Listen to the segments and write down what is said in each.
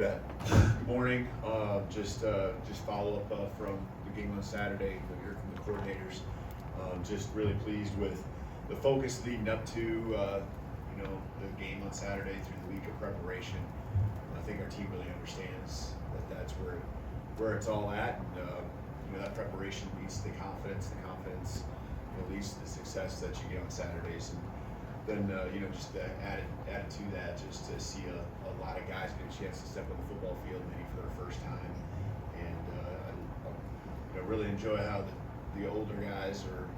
bet. Good morning. Just follow up from the game on Saturday. We heard from the coordinators. Just really pleased with the focus leading up to the game on Saturday through the week of preparation. I think our team really understands that that's where it's all at, and that preparation leads to the confidence. The confidence leads to the success that you get on Saturdays. And then just added to that, just to see a lot of guys get a chance to step on the football field, maybe for their first time, and I really enjoy how the older guys or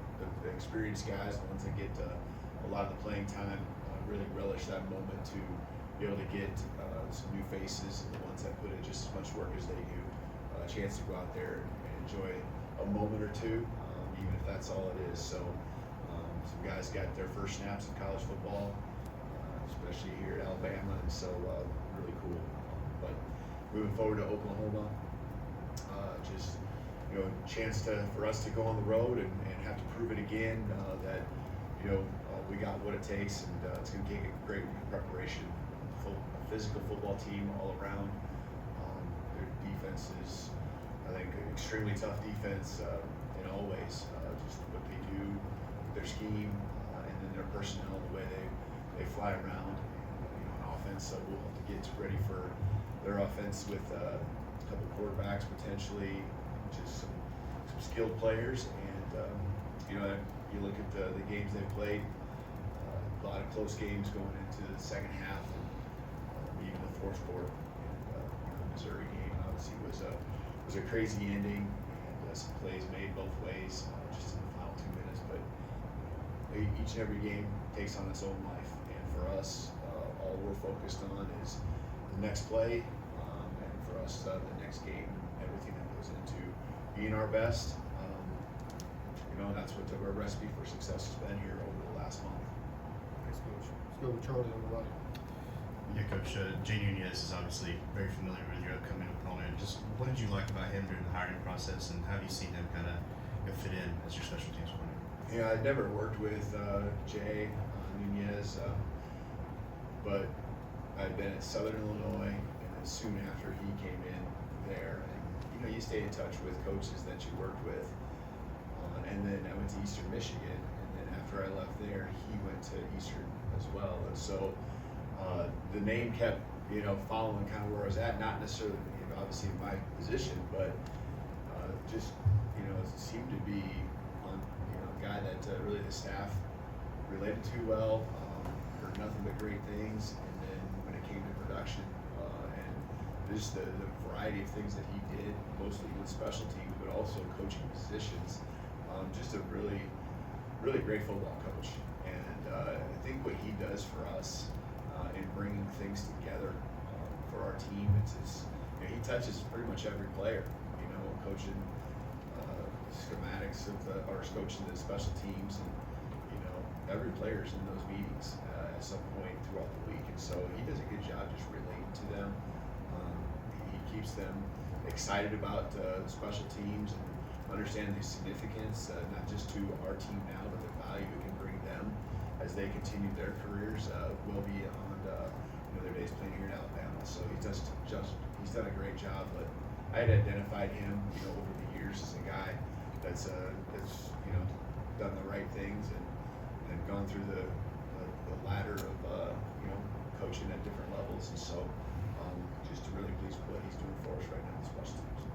the experienced guys, the ones that get a lot of the playing time, really relish that moment to be able to get some new faces, and the ones that put in just as much work as they do, a chance to go out there and enjoy a moment or two, even if that's all it is. So. Some guys got their first snaps in college football, especially here at Alabama, and so really cool. But moving forward to Oklahoma, just chance for us to go on the road and have to prove it again that we got what it takes, and it's going to take a great week of preparation. A physical football team all around. Their defense is, I think, an extremely tough defense in all ways. Just what they do. Their scheme and then their personnel, the way they fly around, on offense. So we'll have to get ready for their offense with a couple quarterbacks potentially, just some skilled players. And you look at the games they've played, a lot of close games going into the second half, and even the fourth quarter. And the Missouri game obviously was a crazy ending, and some plays made both ways just in the final 2 minutes, but. Each and every game takes on its own life, and for us, all we're focused on is the next play, and for us, the next game, everything that goes into being our best. And that's what our recipe for success has been here over the last month. Thanks, Coach. Let's go with Charlie on the right. Yeah, Coach. Jay Nunez is obviously very familiar with your upcoming opponent. Just what did you like about him during the hiring process, and how have you seen him kind of fit in as your special teams coordinator? Yeah, I'd never worked with Jay Nunez, but I'd been at Southern Illinois, and then soon after he came in there, and you stay in touch with coaches that you worked with, and then I went to Eastern Michigan, and then after I left there, he went to Eastern as well, and so the name kept following kind of where I was at, not necessarily obviously in my position, but just it seemed to be guy that really the staff related to well, heard nothing but great things, and then when it came to production and just the variety of things that he did, mostly with special teams, but also coaching positions, just a really, really great football coach. And I think what he does for us in bringing things together for our team, he touches pretty much every player, coaching schematics of coaching the special teams, and every player's in those meetings at some point throughout the week, and so he does a good job just relating to them. He keeps them excited about special teams and understanding the significance, not just to our team now, but the value it can bring them as they continue their careers well beyond their days playing here in Alabama. So he's done a great job, but I had identified him over the years as a guy that's done the right things and gone through the ladder of coaching at different levels, and so just really pleased with what he's doing for us right now in special teams.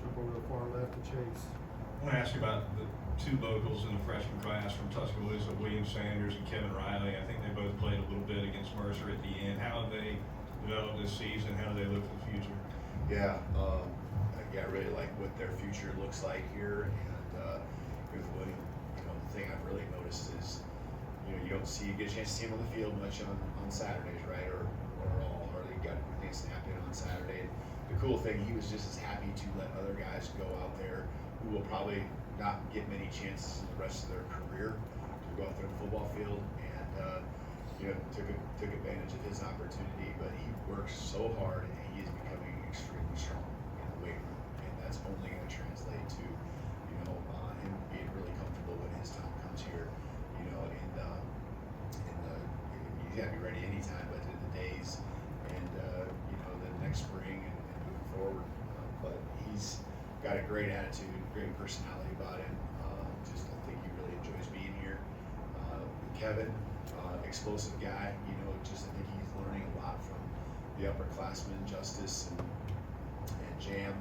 Jump over to the far left to Chase. I want to ask you about the two locals in the freshman class from Tuscaloosa, William Sanders and Kevin Riley. I think they both played a little bit against Mercer at the end. How have they developed this season? How do they look for the future? Yeah, I really like what their future looks like here, and with William, the thing I've really noticed is, you don't get a chance to see him on the field much on Saturdays, right, or hardly got anything snapped in on Saturday. And the cool thing, he was just as happy to let other guys go out there who will probably not get many chances in the rest of their career to go out there on the football field, and took advantage of his opportunity. But he works so hard, and he is becoming extremely strong in the weight room, and that's only going to translate to him being really comfortable when his time comes here. He's got to be ready anytime, but in the days and the next spring he's got a great attitude, great personality about him. Just I think he really enjoys being here. Kevin, explosive guy. Just I think he's learning a lot from the upperclassmen, Justice and Jam.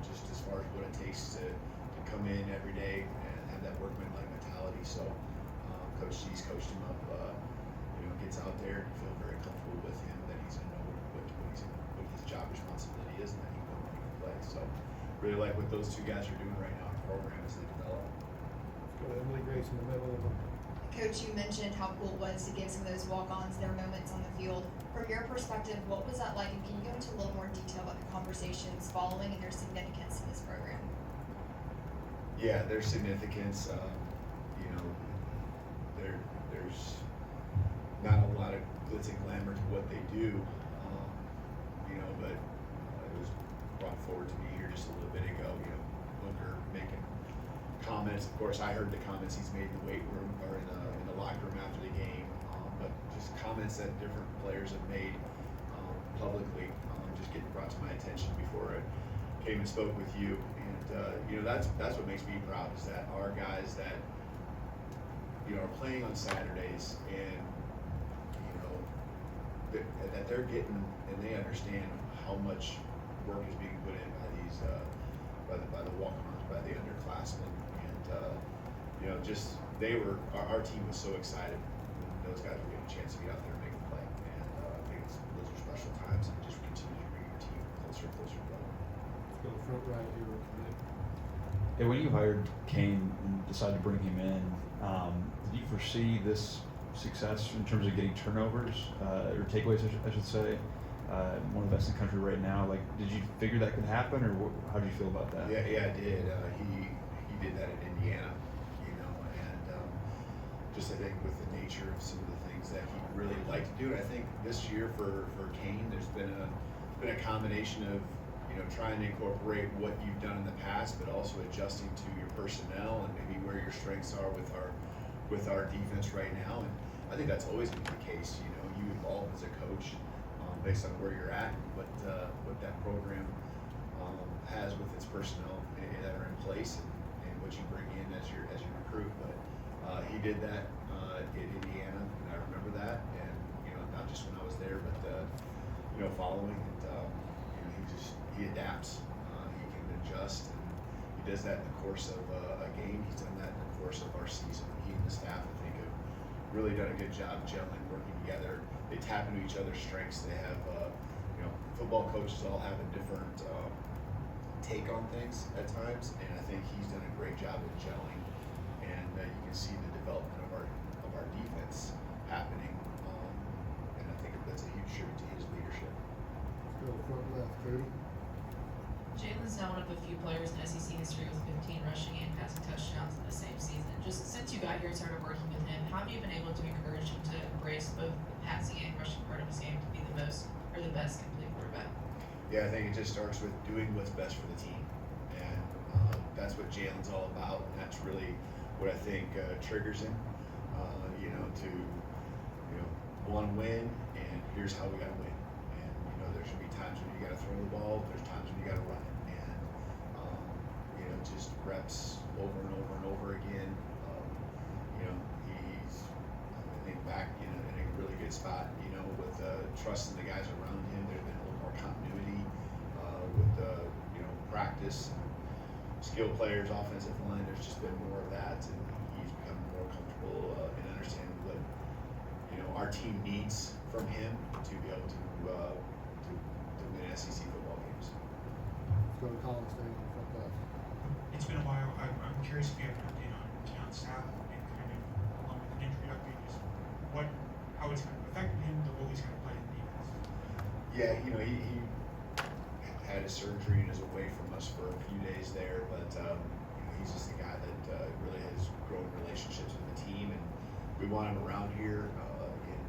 Just as far as what it takes to come in every day and have that workman-like mentality. So Coach G's coached him up. Gets out there and feel very comfortable with him that he's gonna know what his job responsibility is and that he can play. So really like what those two guys are doing right now in the program as they develop. Let's go to Emily Grace in the middle of them. Coach, you mentioned how cool it was to give some of those walk-ons their moments on the field. From your perspective, what was that like, and can you go into a little more detail about the conversations following and their significance in this program? Yeah, their significance. There's not a lot of glitz and glamour to what they do, but it was brought forward to me here just a little bit ago. Booker making comments. Of course, I heard the comments he's made in the weight room or in the locker room after the game, but just comments that different players have made publicly, just getting brought to my attention before I came and spoke with you. And that's what makes me proud is that our guys that are playing on Saturdays and that they're getting and they understand how much work is being put in by these by the walk-ons, by the underclassmen, and just our team was so excited when those guys were getting a chance to get out there and make a play, and I think those are special times and just continue to bring your team closer and closer together. Let's go to front right here with Nick. Yeah, when you hired Kane and decided to bring him in, did you foresee this success in terms of getting turnovers or takeaways, I should say? One of the best in the country right now. Like, did you figure that could happen, or how do you feel about that? Yeah, I did. He did that in Indiana, and just I think with the nature of some of the things that he really liked to do. And I think this year for Kane, there's been a combination of trying to incorporate what you've done in the past, but also adjusting to your personnel and maybe where your strengths are with our defense right now. And I think that's always been the case. You evolve as a coach based on where you're at and what that program has with its personnel that are in place and what you bring in as your recruit. But he did that in Indiana, and I remember that. And not just when I was there, but following. And he adapts. He can adjust, and he does that in the course of a game. He's done that in the course of our season. He and the staff, I think, have really done a good job gelling, working together. They tap into each other's strengths. They have, football coaches all have a different take on things at times, and I think he's done a great job of gelling. And you can see the development of our defense happening, and I think that's a huge tribute to his leadership. Let's go to front left, Cody. Jalen's now one of the few players in SEC history with 15 rushing and passing touchdowns in the same season. Just since you got here and started working with him, how have you been able to encourage him to embrace both the passing and rushing part of his game to be the best complete quarterback? Yeah, I think it just starts with doing what's best for the team, and that's what Jalen's all about. And that's really what I think triggers him. To want to win, and here's how we got to win. And there should be times when you got to throw the ball. There's times when you got to run it, and just reps over and over and over again. He's I think back in a really good spot. With trusting the guys around him. There's been a little more continuity with practice, and skilled players, offensive line. There's just been more of that, and he's become more comfortable in understanding what our team needs from him to be able to win SEC football games. Let's go to Colin State in front left. It's been a while. I'm curious if you have an update on Keon's staff and kind of along with an injury update, just how it's kind of affected him, the role he's kind of played in the defense. Yeah, he had his surgery and is away from us for a few days there, but he's just a guy that really has grown relationships with the team, and we want him around here. Again,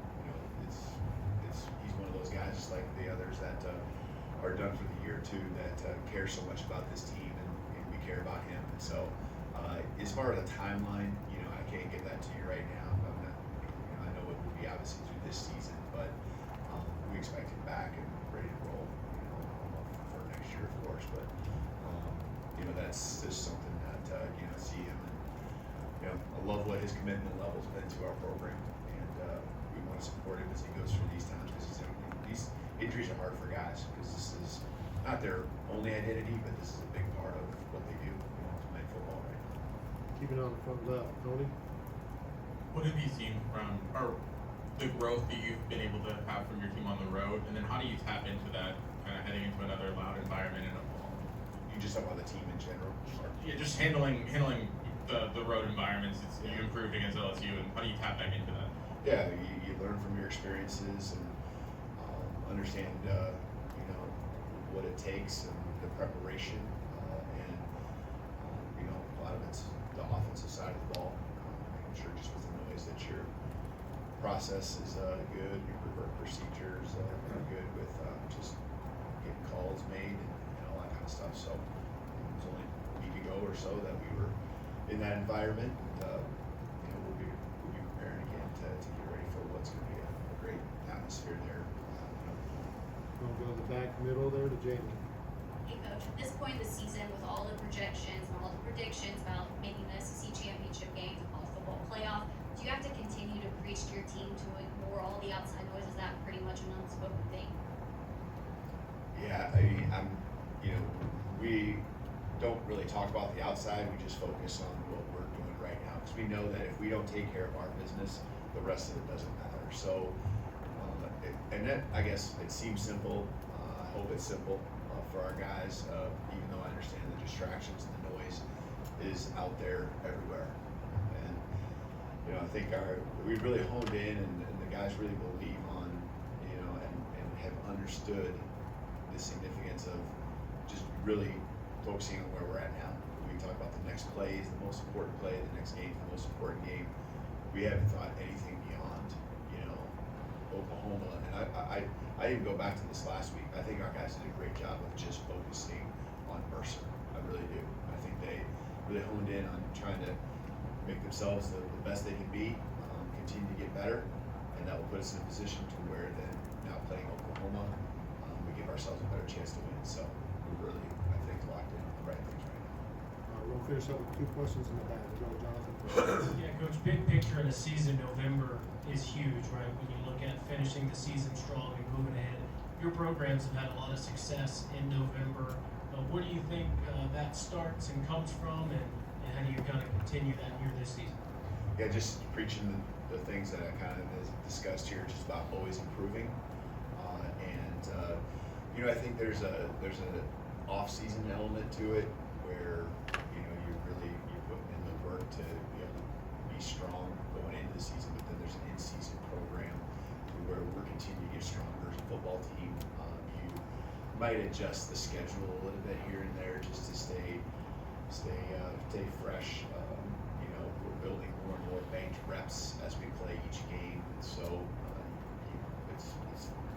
he's one of those guys, just like the others that are done for the year too, that care so much about this team, and we care about him. And so, as far as a timeline, I can't give that to you right now. I'm not, I know it will be obviously through this season, but we expect him back and ready to roll, for next year, of course. But that's just something that you know, I see him, and you know, I love what his commitment level's been to our program, and we want to support him as he goes through these times, because these injuries are hard for guys, because this is not their only identity, but this is a big part of what they do, you know, to play football right now. Keep it on the front left, Tony. What have you seen from, or the growth that you've been able to have from your team on the road, and then how do you tap into that, kind of heading into another loud environment in a fall? You just talk about the team in general. Yeah, just handling the road environments. You improved against LSU, and how do you tap back into that? Yeah, you learn from your experiences and understand you know, what it takes and the preparation, and you know, a lot of it's the offensive side of the ball, making sure just with the noise that your process is good, your procedures are good with just getting calls made and all that kind of stuff. So it was only a week ago or so that we were in that environment. You know, we'll be preparing again to get ready for what's going to be a great atmosphere there. We'll go to the back middle there to Jamie. Hey coach, at this point in the season, with all the projections and all the predictions about making the SEC championship game, the college football playoff, do you have to continue to preach to your team to ignore all the outside noise? Is that pretty much an unspoken thing? Yeah, I mean, you know, we don't really talk about the outside. We just focus on what we're doing right now, because we know that if we don't take care of our business, the rest of it doesn't matter. So, and that, I guess, it seems simple. I hope it's simple for our guys, even though I understand the distractions and the noise is out there everywhere. And you know, I think we really honed in, and the guys really believe on, you know, and have understood the significance of just really focusing on where we're at now. We talk about the next play is the most important play, the next game is the most important game. We haven't thought anything beyond, you know, Oklahoma. And I didn't go back to this last week. I think our guys did a great job of just focusing on Mercer. I really do. I think they really honed in on trying to make themselves the best they can be, continue to get better, and that will put us in a position to where then now playing Oklahoma, we give ourselves a better chance to win. So we're really, I think, locked in on the right things right now. We'll finish up with 2 questions in the back. Go, Jonathan. Yeah, Coach, big picture in the season, November is huge, right? When you look at finishing the season strong and moving ahead. Your programs have had a lot of success in November. What do you think that starts and comes from, and how do you kind of continue that here this season? Yeah, just preaching the things that I kind of discussed here, just about always improving. You know, I think there's an off-season element to it where, you know, you're putting in the work to be able to be strong going into the season, but then there's an in-season program where we're continuing to get stronger as a football team. You might adjust the schedule a little bit here and there just to stay fresh. You know, we're building more and more banked reps as we play each game, and so it's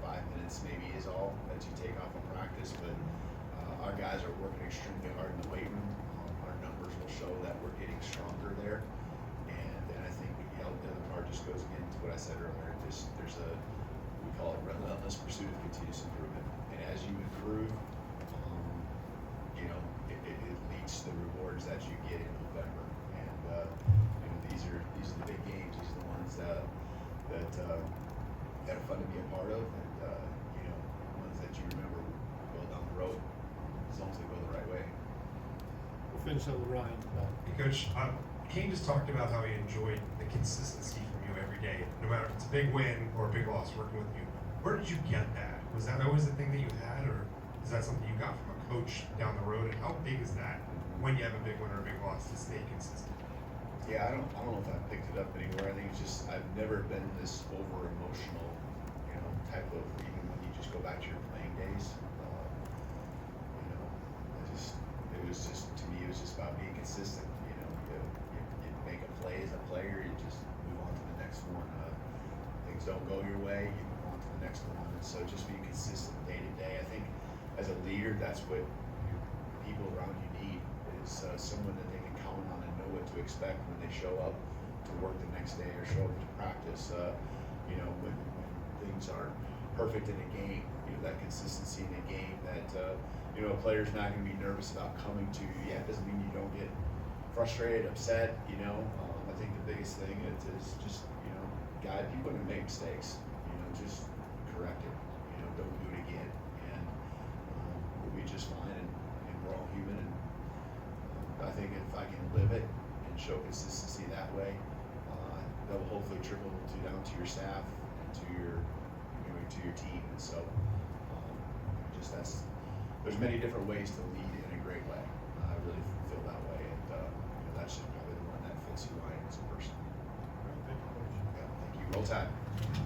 5 minutes maybe is all that you take off of practice, but our guys are working extremely hard in the weight room. Our numbers will show that we're getting stronger there, and I think, you know, the other part just goes again to what I said earlier. There's we call it relentless pursuit of continuous improvement, and as you improve, you know, it leads to the rewards that you get in November, and you know, these are the big games. These are the ones that are fun to be a part of, and you know, ones that you remember well down the road, as long as they go the right way. We'll finish up with Ryan. Hey, Coach, Kane just talked about how he enjoyed the consistency from you every day, no matter if it's a big win or a big loss working with you. Where did you get that? Was that always the thing that you had, or is that something you got from a coach down the road? And how big is that when you have a big win or a big loss to stay consistent? Yeah, I don't know if I picked it up anywhere. I think it's just I've never been this over emotional, you know, type of, even when you just go back to your playing days. You know, it was just to me, it was just about being consistent. You know, you make a play as a player, you just move on to the next one. Things don't go your way, you move on to the next one. And so just being consistent day to day. I think as a leader, that's what your people around you need, is someone that they can count on and know what to expect when they show up to work the next day or show up to practice. You know, when things aren't perfect in a game, you know, that consistency in a game that you know, you know, a player's not going to be nervous about coming to you. Yeah, it doesn't mean you don't get frustrated, upset. You know, I think the biggest thing is just, you know, guys, people are going to make mistakes. You know, just correct it. You know, don't do it again, and we'll be just fine. And we're all human. And I think if I can live it and show consistency that way, that will hopefully trickle down to your staff and to your, you know, to your team. And so, just there's many different ways to lead in a great way. I really feel that way, and you know, that's just probably the one that fits who I am as a person. Thank you, Coach. Yeah, thank you. Roll Tide.